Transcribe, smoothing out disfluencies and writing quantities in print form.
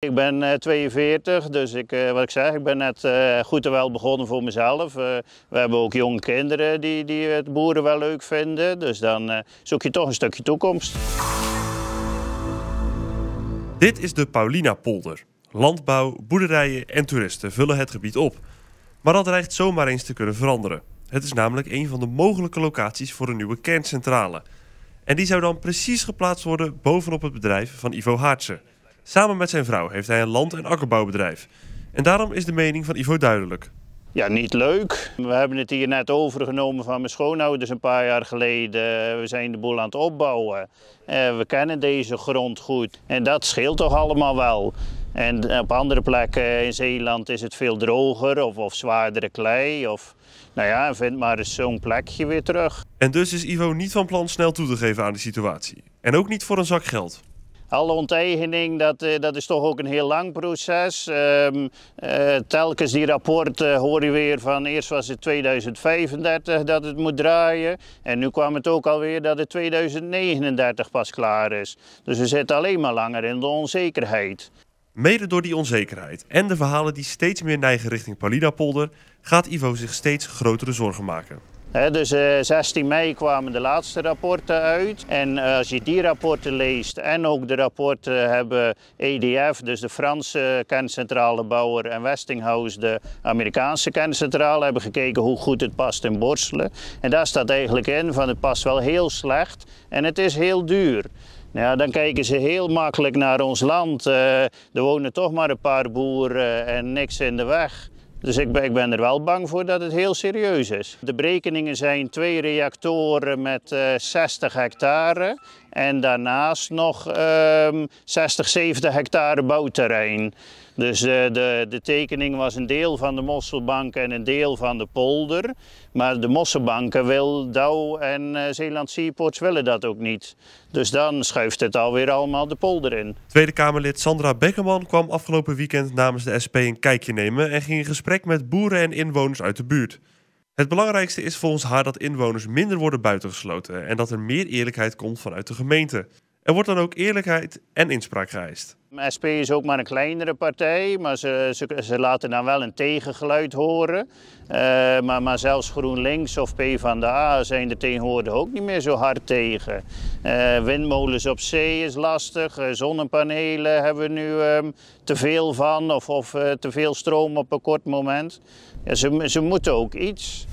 Ik ben 42, dus wat ik zeg, ik ben net goed en wel begonnen voor mezelf. We hebben ook jonge kinderen die het boeren wel leuk vinden, dus dan zoek je toch een stukje toekomst. Dit is de Paulinapolder. Landbouw, boerderijen en toeristen vullen het gebied op. Maar dat dreigt zomaar eens te kunnen veranderen. Het is namelijk een van de mogelijke locaties voor een nieuwe kerncentrale. En die zou dan precies geplaatst worden bovenop het bedrijf van Ivo Haartse. Samen met zijn vrouw heeft hij een land- en akkerbouwbedrijf. En daarom is de mening van Ivo duidelijk. Ja, niet leuk. We hebben het hier net overgenomen van mijn schoonouders een paar jaar geleden. We zijn de boel aan het opbouwen. We kennen deze grond goed. En dat scheelt toch allemaal wel. En op andere plekken in Zeeland is het veel droger of zwaardere klei. Nou ja, vind maar eens zo'n plekje weer terug. En dus is Ivo niet van plan snel toe te geven aan de situatie. En ook niet voor een zak geld. Alle onteigening, dat is toch ook een heel lang proces. Telkens die rapporten hoor je weer van eerst was het 2035 dat het moet draaien. En nu kwam het ook alweer dat het 2039 pas klaar is. Dus we zitten alleen maar langer in de onzekerheid. Mede door die onzekerheid en de verhalen die steeds meer neigen richting Paulinapolder gaat Ivo zich steeds grotere zorgen maken. Dus 16 mei kwamen de laatste rapporten uit. En als je die rapporten leest en ook de rapporten hebben EDF, dus de Franse kerncentralebouwer, en Westinghouse, de Amerikaanse kerncentrale, hebben gekeken hoe goed het past in Borselen. En daar staat eigenlijk in van het past wel heel slecht en het is heel duur. Ja, dan kijken ze heel makkelijk naar ons land. Er wonen toch maar een paar boeren en niks in de weg. Dus ik ben er wel bang voor dat het heel serieus is. De berekeningen zijn 2 reactoren met 60 hectare en daarnaast nog 60, 70 hectare bouwterrein. Dus de tekening was een deel van de Mosselbank en een deel van de polder. Maar de Mosselbanken wil Douw en Zeeland Seaports willen dat ook niet. Dus dan schuift het alweer allemaal de polder in. Tweede Kamerlid Sandra Beckerman kwam afgelopen weekend namens de SP een kijkje nemen en ging in gesprek met boeren en inwoners uit de buurt. Het belangrijkste is volgens haar dat inwoners minder worden buitengesloten en dat er meer eerlijkheid komt vanuit de gemeente. Er wordt dan ook eerlijkheid en inspraak geëist. SP is ook maar een kleinere partij, maar ze laten dan wel een tegengeluid horen. Maar zelfs GroenLinks of PvdA zijn er tegenwoordig ook niet meer zo hard tegen. Windmolens op zee is lastig, zonnepanelen hebben we nu te veel van of te veel stroom op een kort moment. Ja, ze moeten ook iets.